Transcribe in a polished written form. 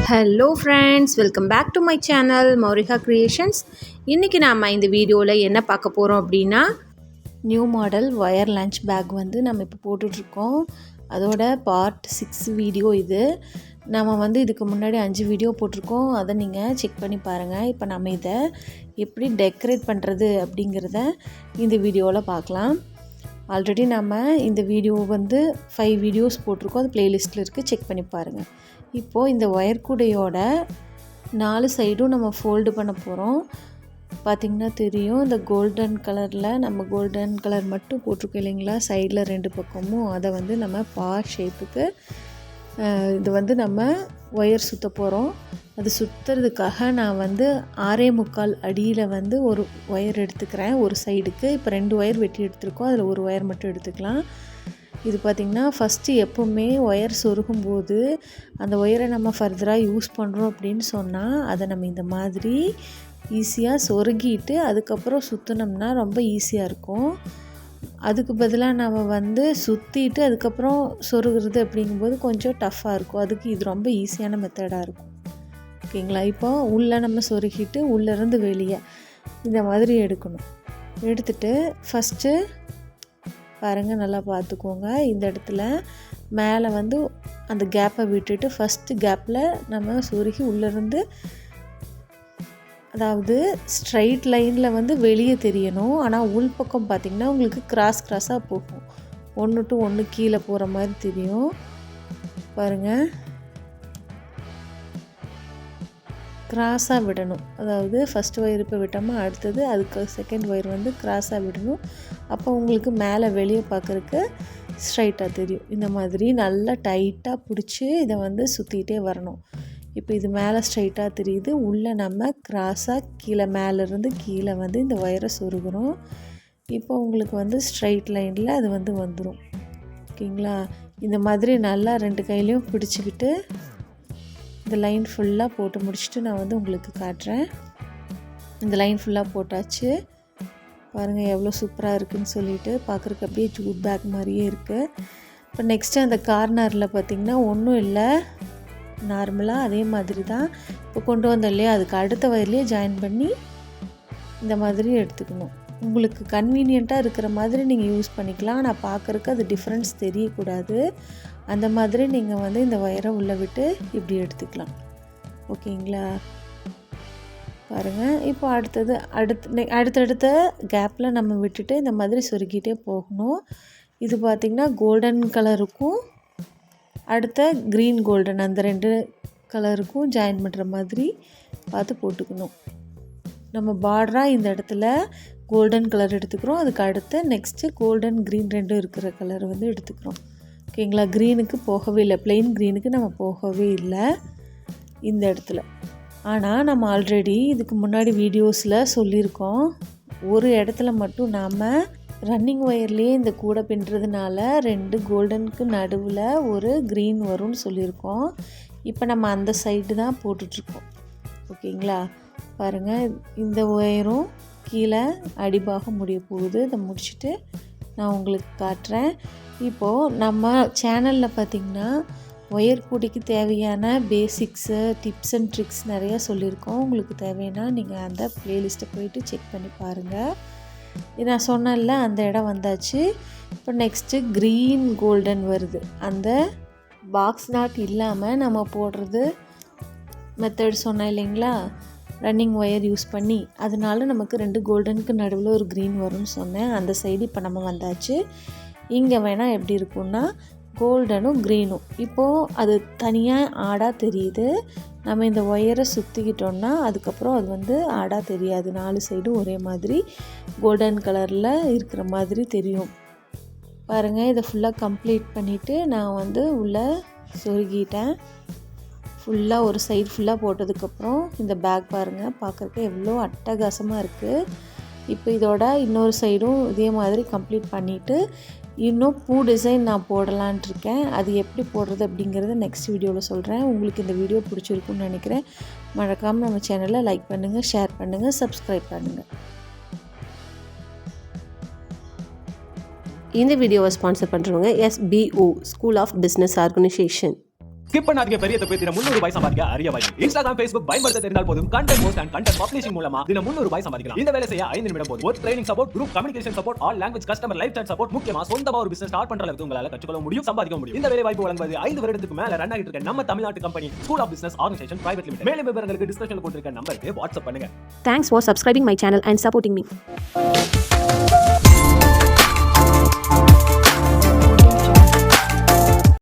Hello friends, welcome back to my channel Maurika creations. இன்றைக்கி நாம் இந்த வீடியோவில் என்ன பார்க்க போகிறோம் அப்படின்னா, new model wire lunch bag வந்து நம்ம இப்போ போட்டுட்ருக்கோம். அதோட பார்ட் 6 வீடியோ இது. நம்ம இதுக்கு முன்னாடி 5 வீடியோ போட்டிருக்கோம். அதை நீங்கள் செக் பண்ணி பாருங்கள். இப்போ நம்ம இதை எப்படி டெக்கரேட் பண்ணுறது அப்படிங்கிறத இந்த வீடியோவில் பார்க்கலாம். ஆல்ரெடி நம்ம இந்த வீடியோ 5 வீடியோஸ் போட்டிருக்கோம். அது ப்ளேலிஸ்ட்டில் இருக்குது, செக் பண்ணி பாருங்கள். இப்போது இந்த ஒயர் கூடையோட 4 சைடும் நம்ம ஃபோல்டு பண்ண போகிறோம். பார்த்திங்கன்னா தெரியும், இந்த கோல்டன் கலரில் நம்ம கோல்டன் கலர் மட்டும் போட்டிருக்கோம் இல்லைங்களா, சைடில் 2 பக்கமும். அதை நம்ம பார் ஷேப்புக்கு இது நம்ம ஒயர் சுற்ற போகிறோம். அது சுற்றுறதுக்காக நான் 6.25 அடியில் ஒரு ஒயர் எடுத்துக்கிறேன் ஒரு சைடுக்கு. இப்போ 2 ஒயர் வெட்டி எடுத்துருக்கோம், அதில் ஒரு ஒயர் மட்டும் எடுத்துக்கலாம். இது பார்த்திங்கன்னா ஃபஸ்ட்டு எப்போவுமே ஒயர் சொருகும்போது அந்த ஒயரை நம்ம ஃபர்தராக யூஸ் பண்ணுறோம் அப்படின்னு சொன்னால் அதை நம்ம இந்த மாதிரி ஈஸியாக சொருகிட்டு அதுக்கப்புறம் சுற்றினோம்னா ரொம்ப ஈஸியாக இருக்கும். அதுக்கு பதிலாக நம்ம சுற்றிட்டு அதுக்கப்புறம் சொருகிறது அப்படிங்கும்போது கொஞ்சம் டஃப்பாக இருக்கும். அதுக்கு இது ரொம்ப ஈஸியான மெத்தடாக இருக்கும். ஓகேங்களா? இப்போ உள்ளே நம்ம சொருகிட்டு உள்ளேருந்து வெளியே இந்த மாதிரி எடுக்கணும். எடுத்துகிட்டு ஃபஸ்ட்டு பாருங்கள், நல்லா பார்த்துக்கோங்க. இந்த இடத்துல மேலே அந்த கேப்பை விட்டுட்டு ஃபஸ்ட்டு கேப்பில் நம்ம சொருகி உள்ளேருந்து, அதாவது ஸ்ட்ரைட் லைனில் வெளியே தெரியணும். ஆனால் உள்பக்கம் பார்த்திங்கன்னா உங்களுக்கு கிராஸாக போகும். 1 to 1 கீழே போகிற மாதிரி தெரியும். பாருங்கள், கிராஸாக விடணும். அதாவது ஃபஸ்ட் ஒயர் இப்போ விட்டோமா, அடுத்தது அதுக்கு செகண்ட் ஒயர் கிராஸாக விடணும். அப்போ உங்களுக்கு மேலே வெளியே பார்க்குறக்கு ஸ்ட்ரைட்டாக தெரியும். இந்த மாதிரி நல்லா டைட்டாக பிடிச்சி இதை சுற்றிக்கிட்டே வரணும். இப்போ இது மேலே ஸ்ட்ரைட்டாக தெரியுது. உள்ளே நம்ம கிராஸாக கீழே மேலேருந்து கீழே இந்த ஒயரை சொருகிறோம். இப்போ உங்களுக்கு ஸ்ட்ரைட் லைனில் அது வந்துடும். ஓகேங்களா? இந்த மாதிரி நல்லா 2 கையிலையும் பிடிச்சிக்கிட்டு இந்த லைன் ஃபுல்லாக போட்டு முடிச்சுட்டு நான் உங்களுக்கு காட்டுறேன். இந்த லைன் ஃபுல்லாக போட்டாச்சு. பாருங்கள் எவ்வளோ சூப்பராக இருக்குதுன்னு சொல்லிட்டு, பார்க்குறக்கு அப்படியே ஜூட் பேக் மாதிரியே இருக்குது. இப்போ நெக்ஸ்ட்டு அந்த கார்னரில் பார்த்திங்கன்னா ஒன்றும் இல்லை, நார்மலாக அதே மாதிரி தான் இப்போ கொண்டு வந்தோம் இல்லையா, அதுக்கு அடுத்த வயர்லேயே ஜாயின் பண்ணி இந்த மாதிரி எடுத்துக்கணும். உங்களுக்கு கன்வீனியண்ட்டாக இருக்கிற மாதிரி நீங்கள் யூஸ் பண்ணிக்கலாம். ஆனால் பார்க்குறக்கு அது டிஃப்ரென்ஸ் தெரியக்கூடாது. அந்த மாதிரி நீங்கள் இந்த ஒயரை உள்ளே விட்டு இப்படி எடுத்துக்கலாம். ஓகேங்களா? பாருங்கள், இப்போ அடுத்தடுத்த கேப்பில் நம்ம விட்டுட்டு இந்த மாதிரி சொருகிட்டே போகணும். இது பார்த்திங்கன்னா கோல்டன் கலருக்கும் அடுத்த க்ரீன் கோல்டன், அந்த 2 கலருக்கும் ஜாயின் பண்ணுற மாதிரி பார்த்து போட்டுக்கணும். நம்ம பார்டராக இந்த இடத்துல கோல்டன் கலர் எடுத்துக்கிறோம். அதுக்கு அடுத்து நெக்ஸ்ட்டு கோல்டன் க்ரீன் 2 இருக்கிற கலர் எடுத்துக்கிறோம். ஓகேங்களா? க்ரீனுக்கு போகவே இல்லை, ப்ளெயின் க்ரீனுக்கு நம்ம போகவே இல்லை இந்த இடத்துல. ஆனால் நம்ம ஆல்ரெடி இதுக்கு முன்னாடி வீடியோஸில் சொல்லியிருக்கோம், ஒரு இடத்துல மட்டும் நாம் ரன்னிங் ஒயர்லேயே இந்த கூடை பின்னுறதுனால 2 கோல்டனுக்கு நடுவில் ஒரு க்ரீன் வரும்னு சொல்லியிருக்கோம். இப்போ நம்ம அந்த சைடு தான் போட்டுட்ருக்கோம். ஓகேங்களா? பாருங்கள், இந்த ஒயரும் கீழே அடிபாகம் முடிய போகுது. இதை முடிச்சுட்டு நான் உங்களுக்கு காட்டுறேன். இப்போது நம்ம சேனலில் பார்த்திங்கன்னா ஒயர் கூடைக்கு தேவையான பேசிக்ஸு, டிப்ஸ் அண்ட் ட்ரிக்ஸ் நிறையா சொல்லியிருக்கோம். உங்களுக்கு தேவைன்னா நீங்கள் அந்த ப்ளேலிஸ்ட்டை போயிட்டு செக் பண்ணி பாருங்கள். நான் சொன்னேன்ல, அந்த இடம் வந்தாச்சு. இப்போ நெக்ஸ்ட்டு க்ரீன் கோல்டன் வருது. அந்த பாக்ஸ் நாட் இல்லாமல் நம்ம போடுறது மெத்தட் சொன்னேன் இல்லைங்களா, ரன்னிங் ஒயர் யூஸ் பண்ணி. அதனால நமக்கு 2 கோல்டனுக்கு நடுவில் ஒரு க்ரீன் வரும்னு சொன்னேன். அந்த சைடு இப்போ நம்ம வந்தாச்சு. இங்கே வேணால் எப்படி இருக்குன்னா கோல்டனும் க்ரீனும் இப்போது அது தனியாக ஆடாக தெரியுது. நம்ம இந்த ஒயரை சுற்றிக்கிட்டோன்னா அதுக்கப்புறம் அது ஆடாக தெரியாது. 4 சைடும் ஒரே மாதிரி கோல்டன் கலரில் இருக்கிற மாதிரி தெரியும். பாருங்கள், இதை ஃபுல்லாக கம்ப்ளீட் பண்ணிவிட்டு நான் உள்ளே சொருகிட்டேன். ஃபுல்லாக ஒரு சைடு ஃபுல்லாக போட்டதுக்கப்புறம் இந்த பேக் பாருங்கள், பார்க்குறக்கு எவ்வளோ அட்டகாசமாக இருக்குது. இப்போ இதோட இன்னொரு சைடும் இதே மாதிரி கம்ப்ளீட் பண்ணிவிட்டு இன்னும் பூ டிசைன் நான் போடலான்ட்டு இருக்கேன். அது எப்படி போடுறது அப்படிங்கிறத நெக்ஸ்ட் வீடியோவில் சொல்கிறேன். உங்களுக்கு இந்த வீடியோ பிடிச்சிருக்குன்னு நினைக்கிறேன். மறக்காமல் நம்ம சேனலை லைக் பண்ணுங்கள், ஷேர் பண்ணுங்கள், சப்ஸ்கிரைப் பண்ணுங்கள். இந்த வீடியோவை ஸ்பான்சர் பண்ணுறவங்க SBO school of business organisation. ஸ்கிப் பண்ணாதீங்க. பெரிய தப்பு. தினம் 300 ரூபாய் சம்பாதிக்க அரிய வாய்ப்பு. இன்ஸ்டாகிராம், ஃபேஸ்புக் பயன்படுத்த தெரிந்தால் போதும். Content post and content publishing மூலமா தினம் 300 ரூபாய் சம்பாதிக்கலாம். இந்த வேலை செய்ய 5 நிமிடம் போதும். ஒரு training support, group communication support, all language customer life time support, முக்கியமா சொந்தமா ஒரு பிசினஸ் ஸ்டார்ட் பண்ற அளவுக்கு உங்களால கற்றுக்கொள்ள முடியும், சம்பாதிக்க முடியும். இந்த வேலை வாய்ப்பு வழங்குவது 5 வருடத்துக்கு மேல ரன் ஆகிட்டு இருக்க நம்ம தமிழ்நாட்டு company school of business organisation private limited. மேலும் விவரங்களுக்கு டிஸ்கிரிப்ஷன்ல கொடுத்திருக்க நம்பருக்கு வாட்ஸ்அப் பண்ணுங்க. Thanks for subscribing my channel and supporting me.